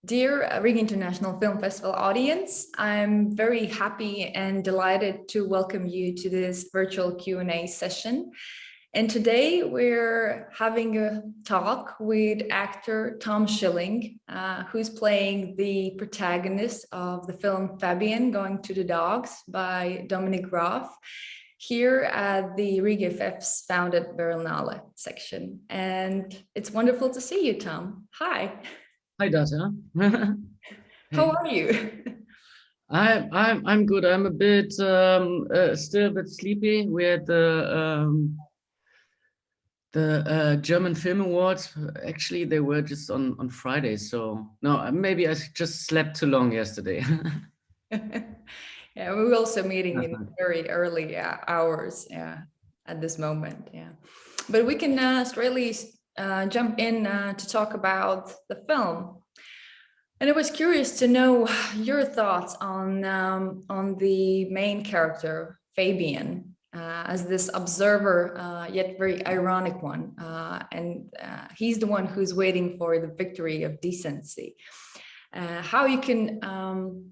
Dear Riga International Film Festival audience, I'm very happy and delighted to welcome you to this virtual Q&A session. And today we're having a talk with actor Tom Schilling, who's playing the protagonist of the film Fabian Going to the Dogs by Dominic Graf, here at the Riga FF's founded Berlinale section. And it's wonderful to see you, Tom. Hi. Hi, Data. How are you? I'm good. I'm a bit still a bit sleepy. We had the German Film Awards. Actually, they were just on Friday. So no, maybe I just slept too long yesterday. Yeah, we were also meeting in very early hours. Yeah, at this moment. Yeah, but we can straightly jump in to talk about the film. And I was curious to know your thoughts on the main character, Fabian, as this observer, yet very ironic one. And he's the one who's waiting for the victory of decency. How you can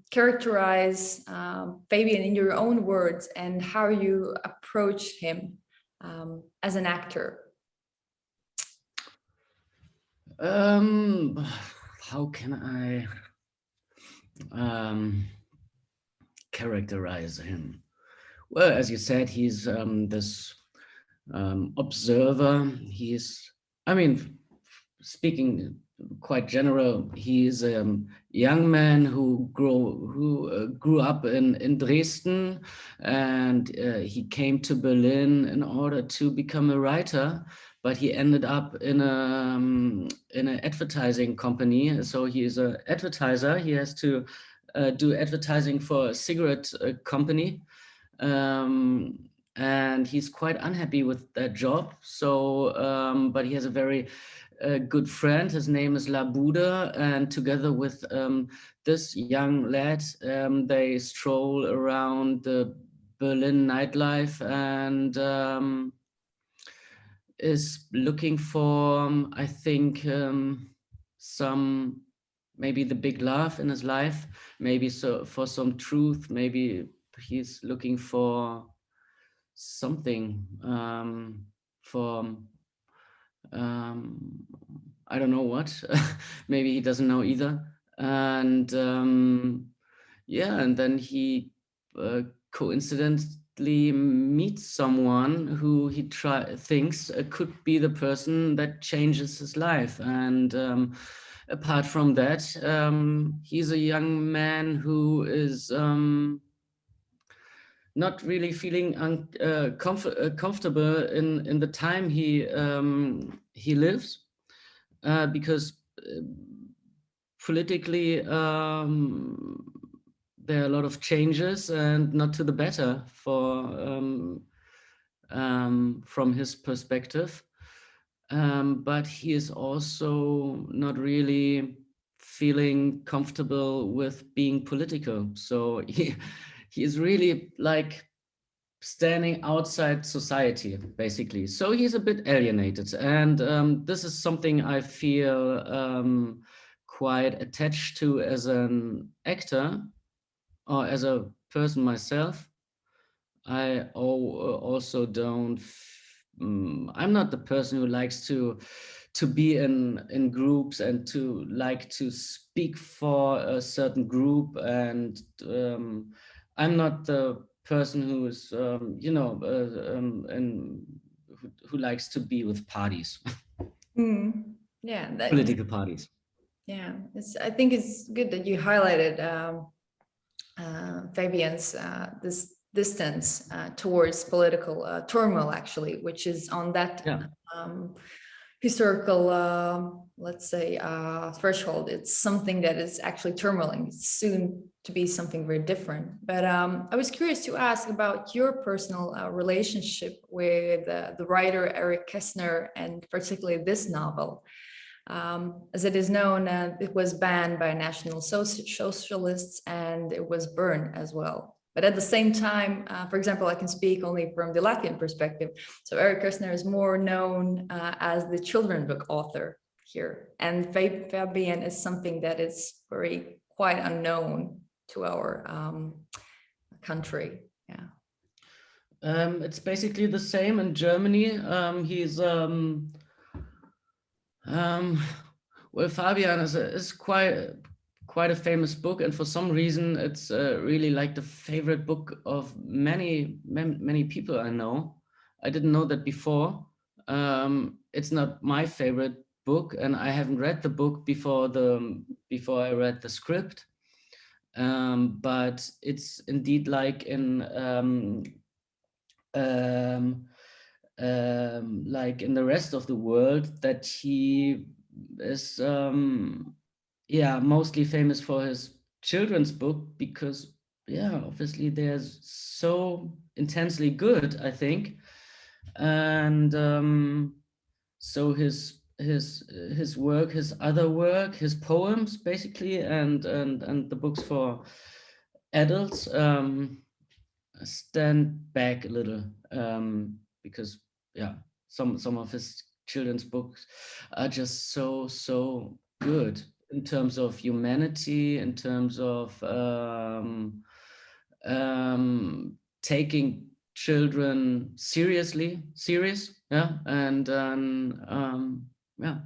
characterize Fabian in your own words and how you approach him as an actor. How can I characterize him? Well, as you said, he's this observer. I mean, speaking quite general, he's a young man who grew up in Dresden, and he came to Berlin in order to become a writer. But he ended up in an advertising company. So he is an advertiser. He has to do advertising for a cigarette company. And he's quite unhappy with that job. So, but he has a very good friend. His name is Labuda, and together with this young lad, they stroll around the Berlin nightlife and is looking for, I think, some maybe the big love in his life, maybe so for some truth, maybe he's looking for something for I don't know what. Maybe he doesn't know either. And yeah, and then he coincidentally meets someone who he thinks could be the person that changes his life. And apart from that, he's a young man who is not really feeling comfortable in the time he lives, because politically there are a lot of changes and not to the better from his perspective. But he is also not really feeling comfortable with being political. So he is really like standing outside society, basically. So he's a bit alienated. And this is something I feel quite attached to as an actor or as a person myself. I also don't. I'm not the person who likes to be in groups and to like to speak for a certain group. And I'm not the person who's and who likes to be with parties. Yeah, Political parties. Yeah, I think it's good that you highlighted Fabian's this distance towards political turmoil, actually, which is on that historical, let's say, threshold. It's something that is actually turmoiling. It's soon to be something very different. But I was curious to ask about your personal relationship with the writer Eric Kästner, and particularly this novel. As it is known, it was banned by National Socialists and it was burned as well. But at the same time, for example, I can speak only from the Latvian perspective. So Eric Kästner is more known as the children's book author. here. And Fabian is something that is quite unknown to our country. Yeah. It's basically the same in Germany. He's well, Fabian is quite a famous book, and for some reason, it's really like the favorite book of many people I know. I didn't know that before. It's not my favorite book, and I haven't read the book before I read the script. But it's indeed like like in the rest of the world, that he is mostly famous for his children's book, because obviously they're so intensely good, I think. And so his work, his other work, his poems basically, and the books for adults stand back a little, because some of his children's books are just so good in terms of humanity, in terms of taking children serious, and yeah.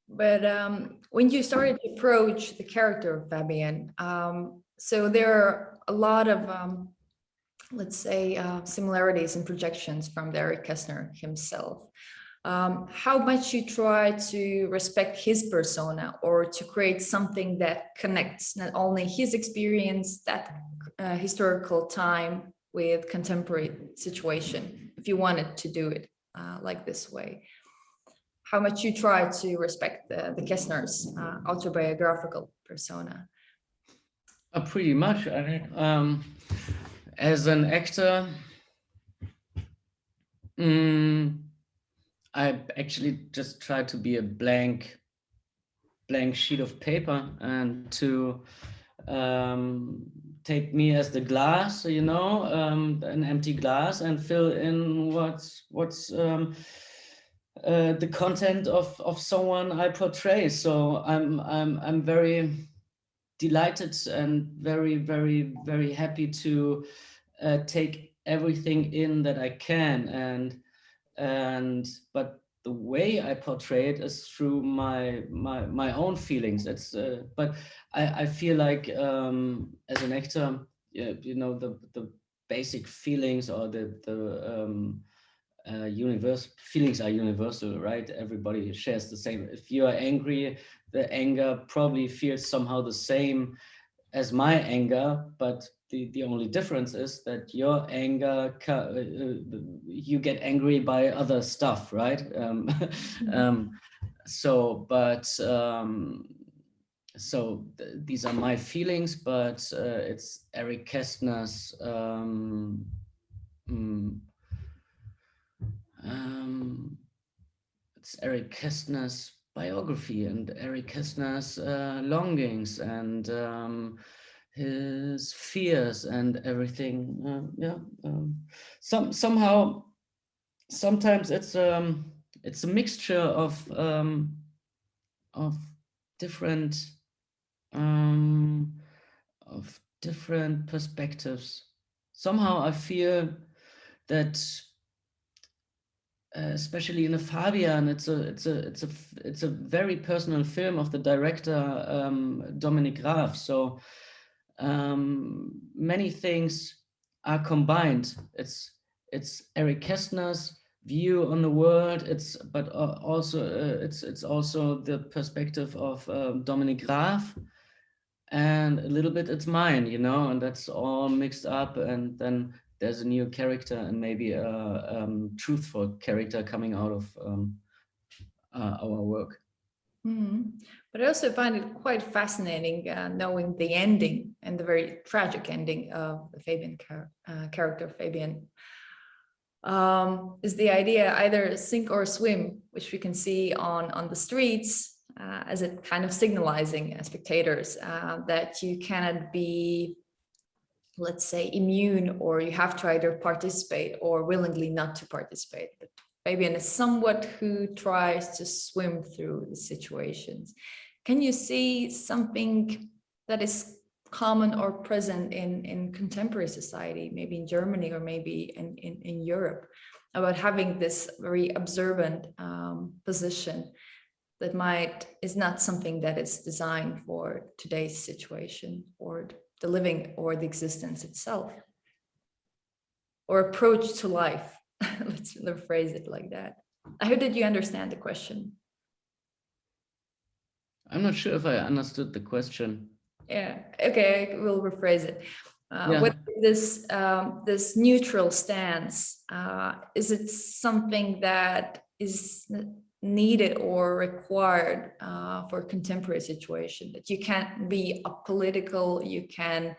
But when you started to approach the character of Fabian, so there are a lot of, let's say, similarities and projections from Eric Kästner himself. How much you try to respect his persona, or to create something that connects not only his experience, that historical time, with contemporary situation, if you wanted to do it like this way. How much you try to respect the Kästner's autobiographical persona? Pretty much. I mean, as an actor, I actually just try to be a blank sheet of paper, and to take me as the glass, an empty glass, and fill in what's the content of someone I portray. So I'm very delighted and very, very, very happy to take everything in that I can, but the way I portray it is through my own feelings. It's but I feel like as an actor, the basic feelings, or the feelings are universal, right? Everybody shares the same. If you are angry, the anger probably feels somehow the same as my anger, but the only difference is that your anger, you get angry by other stuff, right? These are my feelings, but it's Eric Kästner's it's Eric Kästner's biography, and Eric Kästner's longings, and his fears, and everything. Somehow, sometimes it's a mixture of different perspectives. Somehow I feel that, especially in a Fabian, it's a very personal film of the director Dominik Graf. So many things are combined. It's Eric Kästner's view on the world. It's also the perspective of Dominik Graf, and a little bit it's mine, and that's all mixed up, and then there's a new character, and maybe a truthful character coming out of our work. But I also find it quite fascinating knowing the ending, and the very tragic ending of the Fabian character, Fabian. Is the idea either sink or swim, which we can see on the streets, as it kind of signalizing spectators that you cannot be, let's say, immune, or you have to either participate or willingly not to participate. But Fabian is someone who tries to swim through the situations. Can you see something that is common or present in contemporary society, maybe in Germany or maybe in Europe, about having this very observant position that is not something that is designed for today's situation or the living or the existence itself, or approach to life? Let's phrase it like that. I hope that you understand the question. I'm not sure if I understood the question. Yeah, okay, I will rephrase it. Yeah. What this this neutral stance, is it something that is needed or required for contemporary situation, that you can't be apolitical, you can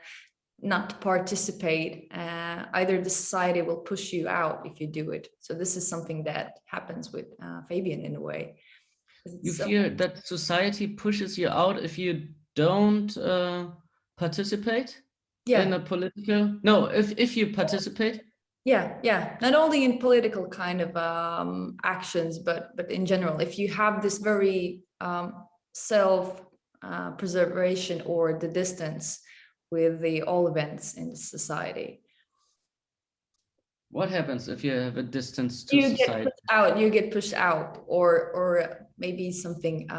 not participate, either the society will push you out if you do it? So this is something that happens with Fabian in a way. You fear that society pushes you out if you don't participate in a political? No, if you participate. Yeah. Not only in political kind of actions, but in general, if you have this very self preservation or the distance with all events in society. What happens if you have a distance to society? You get pushed out, or maybe something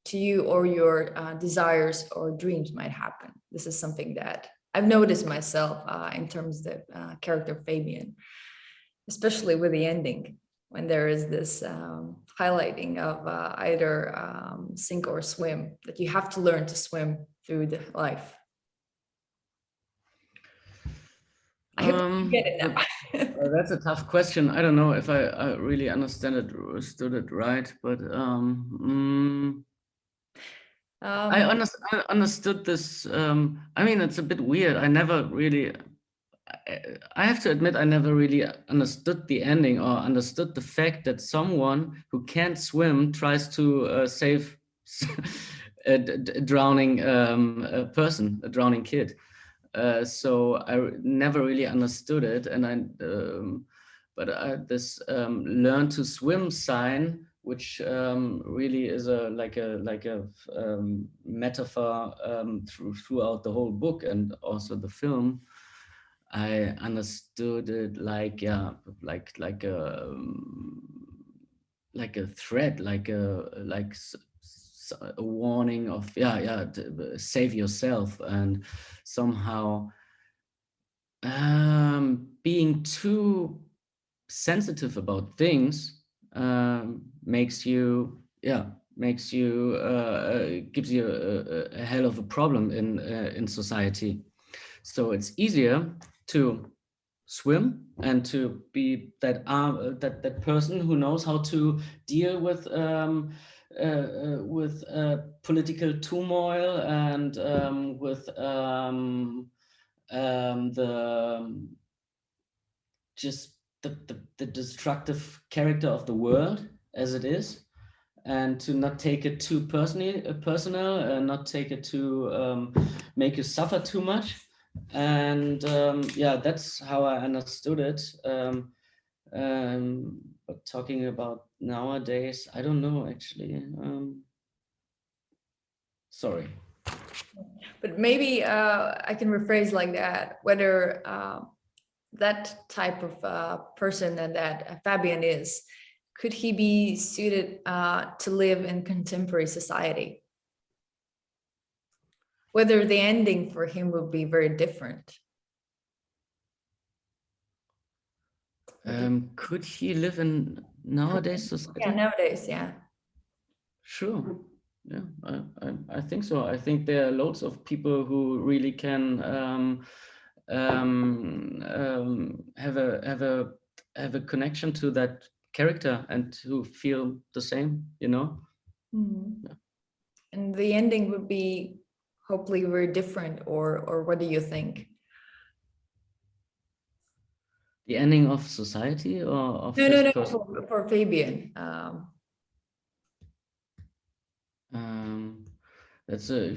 to you or your desires or dreams might happen. This is something that I've noticed myself in terms of the character Fabian, especially with the ending, when there is this highlighting of either sink or swim, that you have to learn to swim through the life. I hope you get it now. That's a tough question. I don't know if I really understood it right, but I understood this. I mean, it's a bit weird. I have to admit, I never really understood the ending or understood the fact that someone who can't swim tries to save a drowning person, a drowning kid. So I never really understood it, and this learn to swim sign, which really is like a metaphor throughout the whole book and also the film. I understood it like a threat, like a warning of save yourself, and somehow being too sensitive about things gives you a hell of a problem in society. So it's easier to swim and to be that person who knows how to deal with political turmoil and with the destructive character of the world as it is, and to not take it too personal, and not take it to make you suffer too much. And that's how I understood it. But talking about nowadays, I don't know actually. Sorry. But maybe I can rephrase like that, whether that type of person and that Fabian is, could he be suited to live in contemporary society? Whether the ending for him would be very different. Could he live in nowadays society? Yeah, nowadays, yeah. Sure. Yeah, I think so. I think there are loads of people who really can have a connection to that character and who feel the same, you know. Mm-hmm. Yeah. And the ending would be hopefully very different, or what do you think? The ending of society, or of no, for Fabian. That's a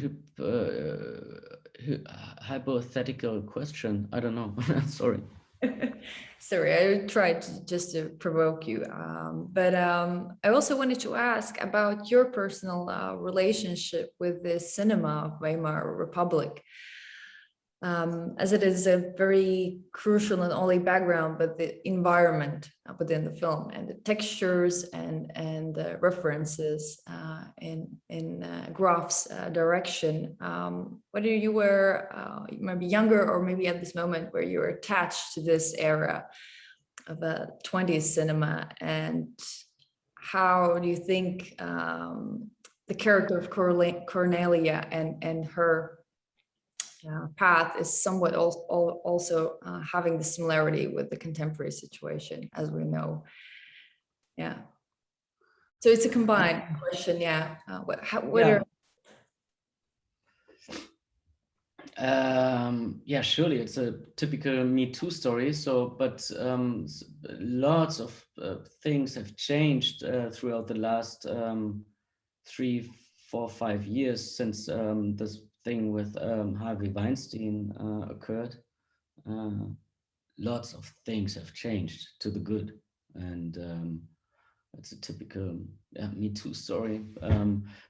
hypothetical question. I don't know. Sorry. Sorry, I tried just to provoke you. But I also wanted to ask about your personal relationship with the cinema of Weimar Republic. As it is a very crucial not only background, but the environment within the film and the textures and the references in Graf's direction. Whether you were maybe younger or maybe at this moment where you're attached to this era of a 20th cinema, and how do you think the character of Cornelia and her path is somewhat also having the similarity with the contemporary situation, as we know. Yeah. So it's a combined question. Yeah. Yeah, surely it's a typical Me Too story. So, but lots of things have changed throughout the last 3, 4, 5 years since this thing with Harvey Weinstein occurred. Lots of things have changed to the good, and it's a typical Me Too story.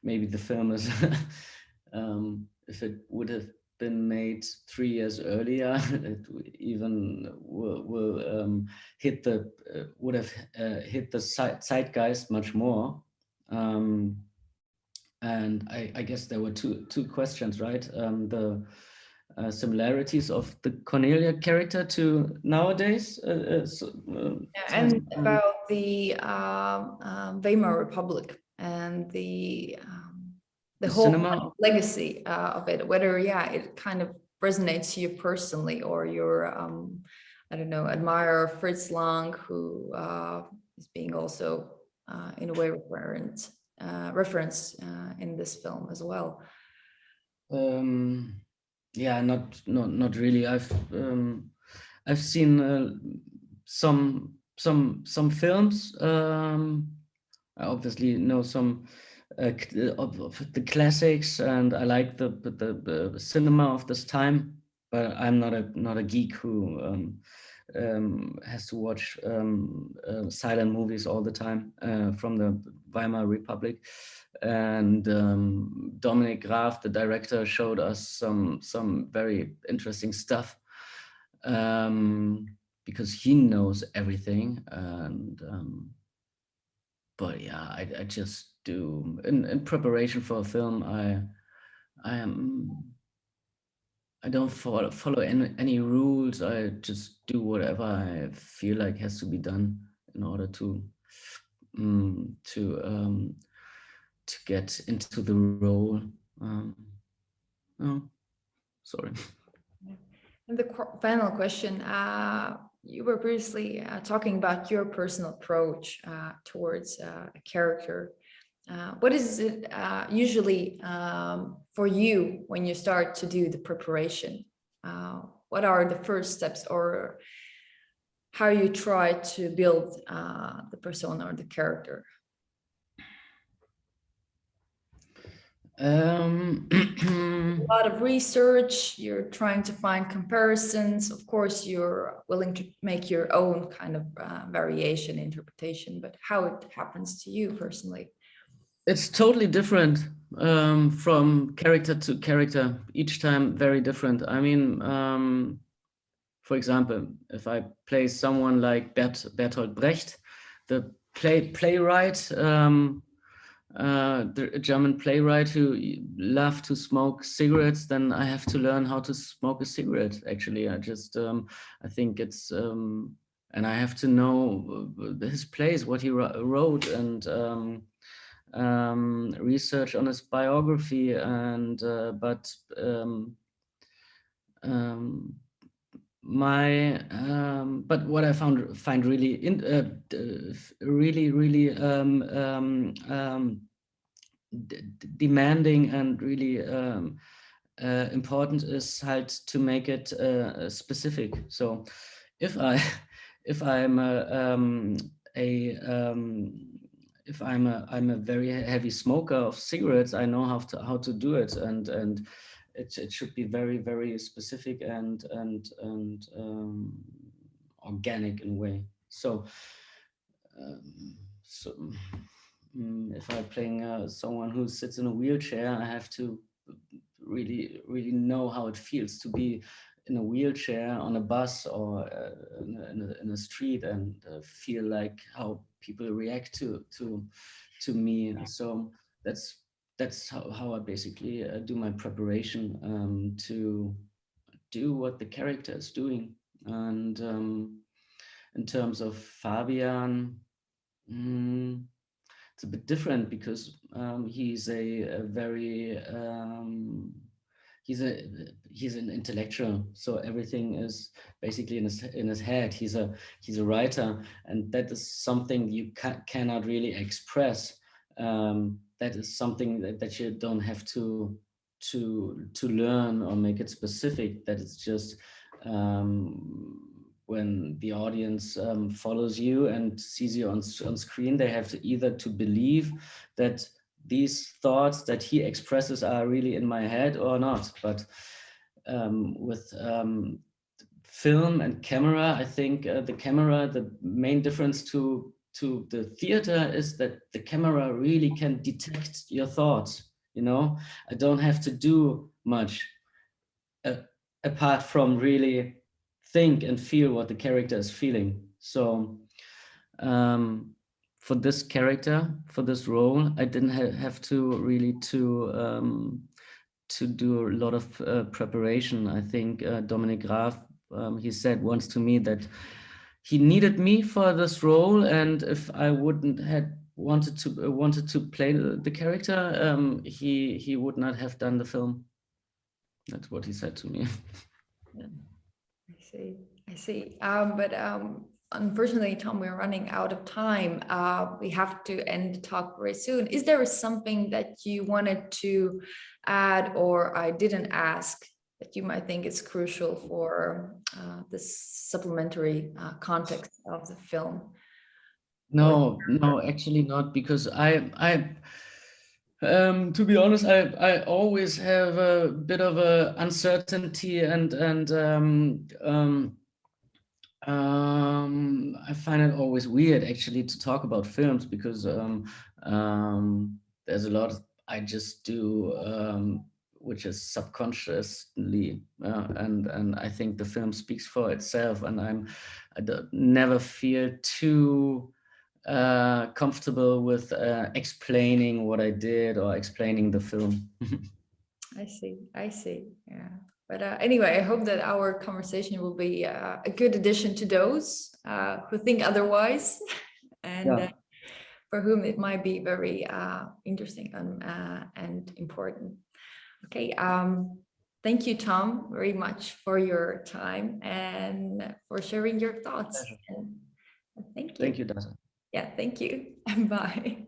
Maybe the film is, if it would have been made 3 years earlier, it even will hit the would have hit the zeitgeist much more. And I guess there were two questions, right? The similarities of the Cornelia character to nowadays, and about the Weimar Republic and the whole cinema legacy of it. Whether it kind of resonates to you personally, or you're I don't know, admirer of Fritz Lang, who is being also in a way reference in this film as well. Yeah, not really. I've seen some films. I obviously know some of the classics, and I like the cinema of this time. But I'm not a geek who has to watch silent movies all the time from the Weimar Republic. And Dominik Graf, the director, showed us some very interesting stuff because he knows everything. And but yeah, I just do in preparation for a film. I don't follow any rules. I just do whatever I feel like has to be done in order to get into the role. Oh, sorry. And the final question, you were previously talking about your personal approach towards a character. What is it usually for you when you start to do the preparation? What are the first steps, or how you try to build the persona or the character? A lot of research, you're trying to find comparisons. Of course, you're willing to make your own kind of variation interpretation, but how it happens to you personally? It's totally different from character to character. Each time very different. I mean, for example, if I play someone like Bertolt Brecht, the playwright, the German playwright who loved to smoke cigarettes, then I have to learn how to smoke a cigarette. Actually, I think it's, and I have to know his plays, what he wrote, and research on his biography. And but what I find really demanding and really important is halt to make it specific. So if I'm a very heavy smoker of cigarettes, I know how to do it, and it should be very, very specific and organic in a way. So, if I'm playing someone who sits in a wheelchair, I have to really, really know how it feels to be in a wheelchair on a bus or in a street, and feel like how people react to me. So that's how I basically do my preparation to do what the character is doing. And in terms of Fabian, it's a bit different because he's a very he's an intellectual, so everything is basically in his head. He's a writer, and that is something you cannot really express. That is something that you don't have to learn or make it specific. That it's just when the audience follows you and sees you on screen, they have to either to believe that these thoughts that he expresses are really in my head or not. But with film and camera, I think the main difference to the theater is that the camera really can detect your thoughts. I don't have to do much apart from really think and feel what the character is feeling. So for this character, for this role, I didn't have to really to do a lot of preparation. I think Dominik Graf, he said once to me that he needed me for this role, and if I wouldn't had wanted to play the character, he would not have done the film. That's what he said to me. Yeah. I see. But unfortunately, Tom, we're running out of time. We have to end the talk very soon. Is there something that you wanted to add, or I didn't ask, that you might think is crucial for this supplementary context of the film? No, actually not, because to be honest, I always have a bit of a uncertainty, and I find it always weird actually to talk about films, because there's a lot I just do which is subconsciously, and I think the film speaks for itself, and I never feel too comfortable with explaining what I did or explaining the film. I see. Yeah. But anyway, I hope that our conversation will be a good addition to those who think otherwise, and for whom it might be very interesting and important. Okay. Thank you, Tom, very much for your time and for sharing your thoughts. And thank you. Thank you, Dasa. Yeah, thank you. Bye.